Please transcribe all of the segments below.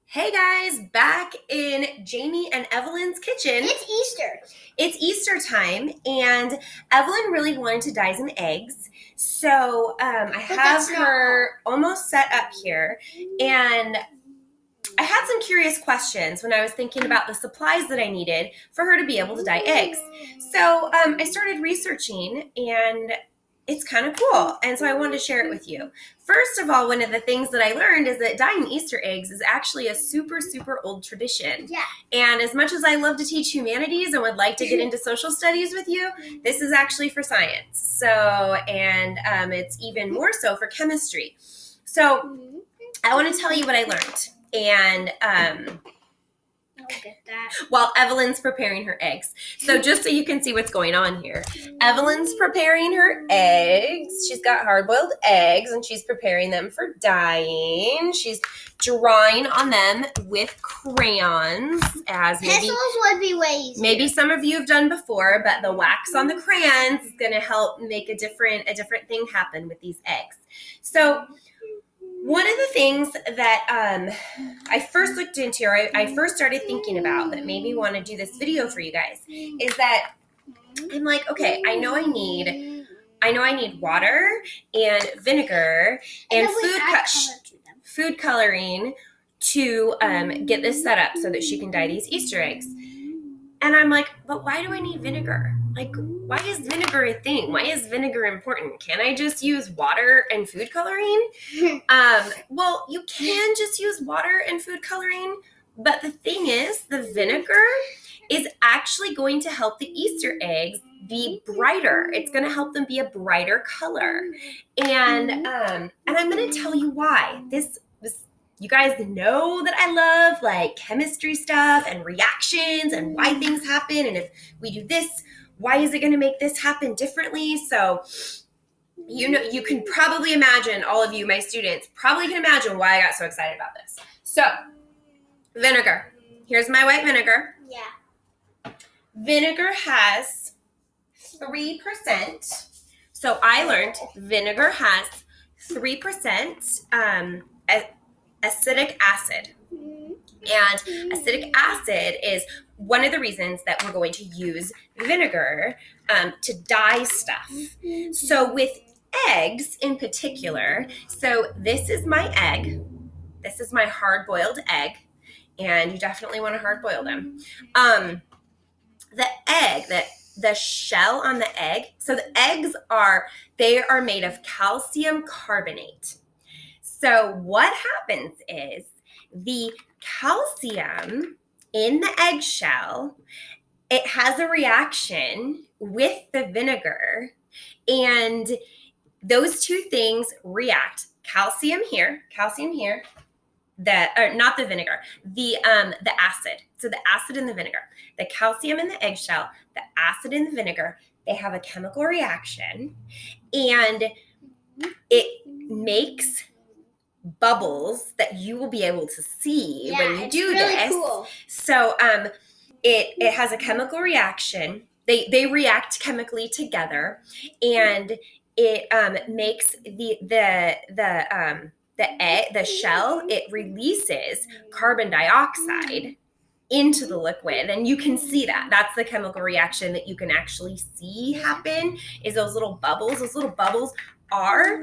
Hey guys, back in Jamie and Evelyn's kitchen. It's Easter. It's Easter time, and Evelyn really wanted to dye some eggs. So I have her almost set up here, and I had some curious questions when I was thinking about the supplies that I needed for her to be able to dye eggs. So I started researching, and it's kind of cool, and so I wanted to share it with you. First of all, one of the things that I learned is that dyeing Easter eggs is actually a super, super old tradition. Yeah. And as much as I love to teach humanities and would like to get into social studies with you, this is actually for science. So, and it's even more so for chemistry. So I want to tell you what I learned. And I'll get that. while Evelyn's preparing her eggs. So just so you can see what's going on here. Evelyn's preparing her eggs. She's got hard-boiled eggs, and she's preparing them for dyeing. She's drawing on them with crayons, as Pencils would be way easier. maybe some of you have done before, but the wax on the crayons is going to help make a different thing happen with these eggs. So one of the things that I first looked into, or I first started thinking about that made me want to do this video for you guys, is that I'm like, okay, I know I need water and vinegar and food coloring to get this set up so that she can dye these Easter eggs. And I'm like, but why do I need vinegar? Like, why is vinegar a thing? Why is vinegar important? Can I just use water and food coloring? Well, you can just use water and food coloring, but the thing is, the vinegar is actually going to help the Easter eggs be brighter. It's going to help them be a brighter color. And I'm going to tell you why. You guys know that I love like chemistry stuff and reactions and why things happen. And if we do this, why is it going to make this happen differently? So, you can probably imagine, all of you, my students, probably can imagine why I got so excited about this. So, vinegar. Here's my white vinegar. Yeah. Vinegar has 3%. So I learned vinegar has 3% acetic acid. And acetic acid is one of the reasons that we're going to use vinegar to dye stuff. So with eggs in particular, so this is my egg. This is my hard-boiled egg. And you definitely want to hard-boil them. The shell on the egg, so the eggs are made of calcium carbonate. So what happens is the calcium in the eggshell, it has a reaction with the vinegar, and those two things react. Calcium here, not the vinegar, the acid. So the acid in the vinegar, the calcium in the eggshell, the acid in the vinegar, they have a chemical reaction, and it makes bubbles that you will be able to see when you do really this. Cool. So it has a chemical reaction. They react chemically together, and it makes the shell, it releases carbon dioxide into the liquid, and you can see that. That's the chemical reaction that you can actually see happen, is those little bubbles. Those little bubbles are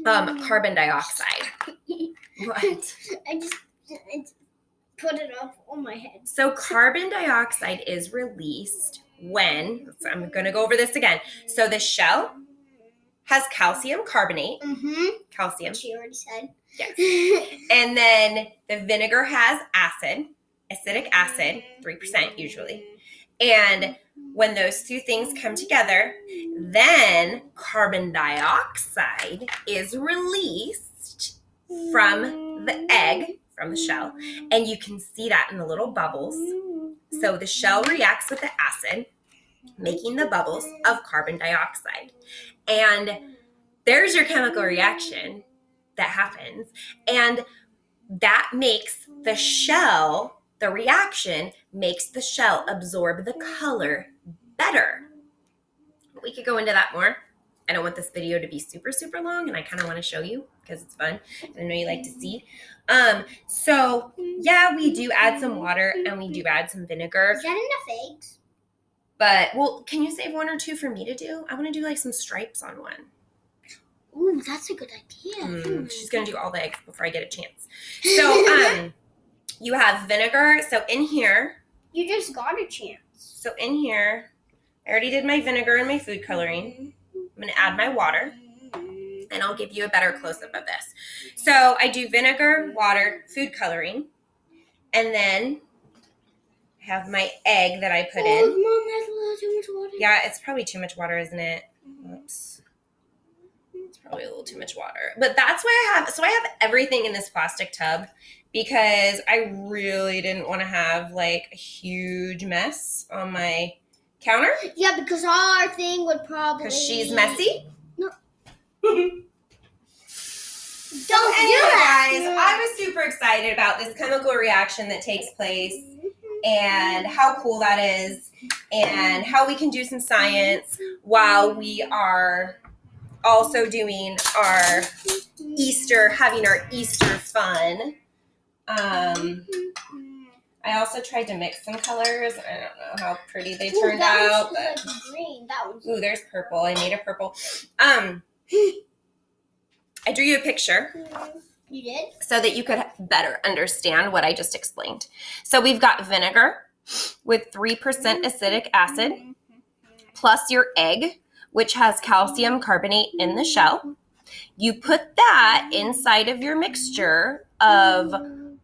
carbon dioxide. What? I just put it up on my head. So carbon dioxide is released when, I'm going to go over this again. So the shell has calcium carbonate. Calcium. She already said. Yes. And then the vinegar has acid, acetic acid, 3% usually. And when those two things come together, then carbon dioxide is released from the egg, from the shell. And you can see that in the little bubbles. So the shell reacts with the acid, making the bubbles of carbon dioxide. And there's your chemical reaction that happens. And that makes the shell, the reaction makes the shell absorb the color better. We could go into that more. I don't want this video to be super, super long, and I kind of want to show you because it's fun. And I know you like to see. So yeah, we do add some water and we do add some vinegar. Is that enough eggs? But, well, can you save 1 or 2 for me to do? I want to do like some stripes on one. Ooh, that's a good idea. She's going to do all the eggs before I get a chance. So, you have vinegar. So in here. You just got a chance. So in here, I already did my vinegar and my food coloring. I'm going to add my water. And I'll give you a better close-up of this. So I do vinegar, water, food coloring. And then I have my egg that I put in. Mom, that's a little too much water. Yeah, it's probably too much water, isn't it? Oops. It's probably a little too much water. But that's why I have everything in this plastic tub because I really didn't want to have like a huge mess on my counter. Yeah, because our thing would probably... Because she's messy? No. Don't do that. Guys, I was super excited about this chemical reaction that takes place and how cool that is and how we can do some science while we are also doing our having our Easter fun. I also tried to mix some colors. I don't know how pretty they turned out. But... like green. That one's... Ooh, there's purple. I made a purple. I drew you a picture. You did? So that you could better understand what I just explained. So we've got vinegar with 3% acidic acid plus your egg, which has calcium carbonate in the shell. You put that inside of your mixture of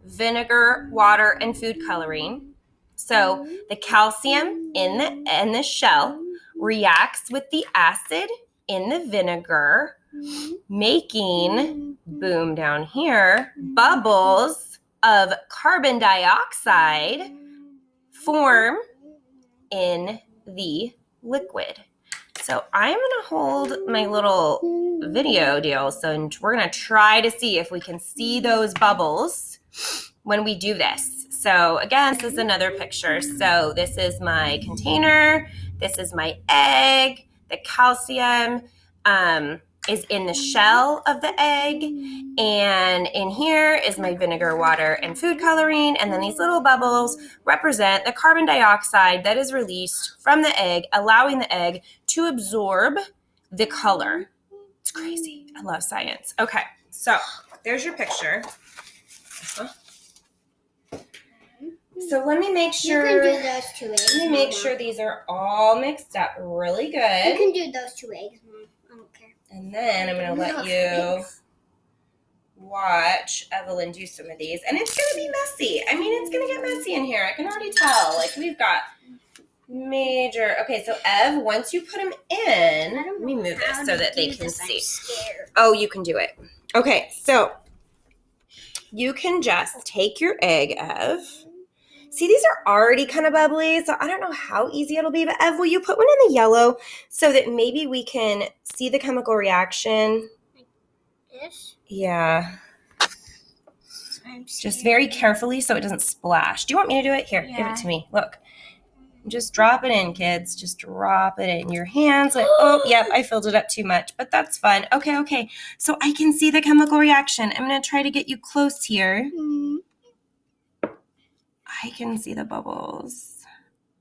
vinegar, water, and food coloring. So the calcium in the shell reacts with the acid in the vinegar, making, boom, down here, bubbles of carbon dioxide form in the liquid. So I'm going to hold my little video deal. So we're going to try to see if we can see those bubbles when we do this. So again, this is another picture. So this is my container. This is my egg. The calcium is in the shell of the egg. And in here is my vinegar, water, and food coloring. And then these little bubbles represent the carbon dioxide that is released from the egg, allowing the egg to absorb the color. It's crazy. I love science. Okay, so there's your picture. So let me make sure. You can do those 2 eggs. Let me make sure these are all mixed up really good. You can do those 2 eggs, Mom. I don't care. And then I'm going to let you watch Evelyn do some of these. And it's going to be messy. I mean, it's going to get messy in here. I can already tell. Like, we've got major. Okay, so Ev, once you put them in, let me move this so that they can see. I'm scared. Oh, you can do it. Okay, so you can just take your egg, Ev. See, these are already kind of bubbly, so I don't know how easy it'll be. But Ev, will you put one in the yellow so that maybe we can see the chemical reaction? This? Yeah. I'm scared. Just very carefully so it doesn't splash. Do you want me to do it? Here, give it to me. Look. Just drop it in, kids. Just drop it in your hands. Like, oh, yep, I filled it up too much, but that's fine. Okay. So I can see the chemical reaction. I'm going to try to get you close here. I can see the bubbles.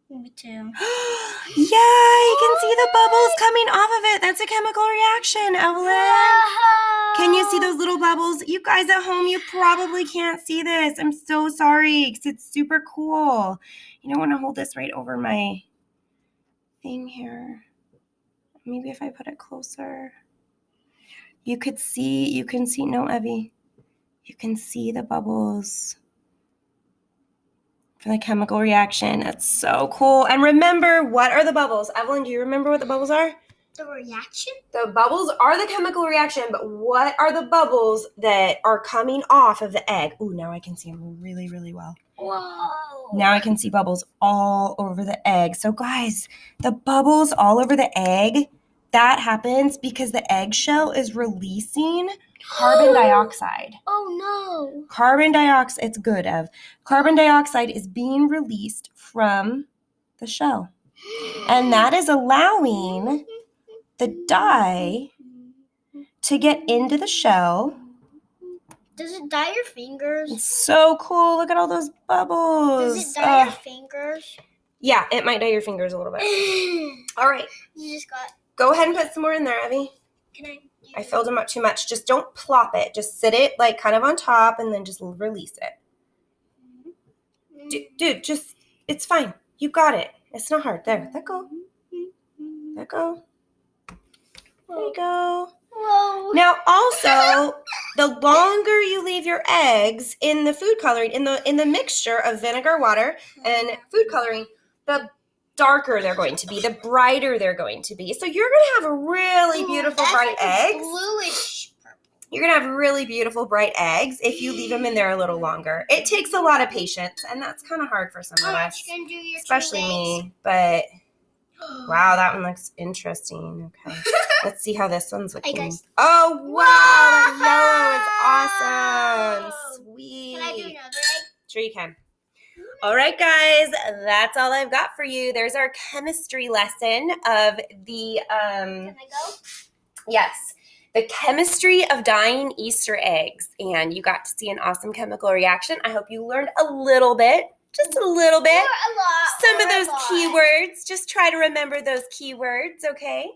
Me too. Yeah, you can see the bubbles coming off of it. That's a chemical reaction, Evelyn. Can you see those little bubbles? You guys at home, you probably can't see this. I'm so sorry because it's super cool. You know, I want to hold this right over my thing here. Maybe if I put it closer. You can see, no, Evie. You can see the bubbles for the chemical reaction. That's so cool. And remember, what are the bubbles? Evelyn, do you remember what the bubbles are? The reaction? The bubbles are the chemical reaction, but what are the bubbles that are coming off of the egg? Ooh, now I can see them really, really well. Whoa. Now I can see bubbles all over the egg. So guys, the bubbles all over the egg, that happens because the eggshell is releasing carbon dioxide. Oh no. Carbon dioxide, it's good, Ev. Carbon dioxide is being released from the shell. And that is allowing the dye to get into the shell. Does it dye your fingers? It's so cool. Look at all those bubbles. Does it dye your fingers? Yeah, it might dye your fingers a little bit. All right. You just got. Go ahead and put some more in there, Evie. Can I? I filled them up too much. Just don't plop it. Just sit it like kind of on top and then just release it. Dude, just, it's fine. You got it. It's not hard. There, let go. Let go. There you go. Whoa. Now also, the longer you leave your eggs in the food coloring, in the mixture of vinegar, water, and food coloring, the darker they're going to be, the brighter they're going to be. So you're going to have a really beautiful bright eggs. Bluish. You're going to have really beautiful bright eggs if you leave them in there a little longer. It takes a lot of patience, and that's kind of hard for some of us, especially me. But wow, that one looks interesting. Okay. Let's see how this one's looking. Hey, guys. Oh, wow, that yellow is awesome. Sweet. Can I do another egg? Sure you can. All right, guys, that's all I've got for you. There's our chemistry lesson of the, Can I go? yes, the chemistry of dyeing Easter eggs. And you got to see an awesome chemical reaction. I hope you learned a little bit, just a little bit. Or a lot. Some of or a those lot. keywords. Just try to remember those keywords, okay?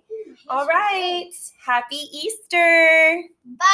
All right. Happy Easter. Bye.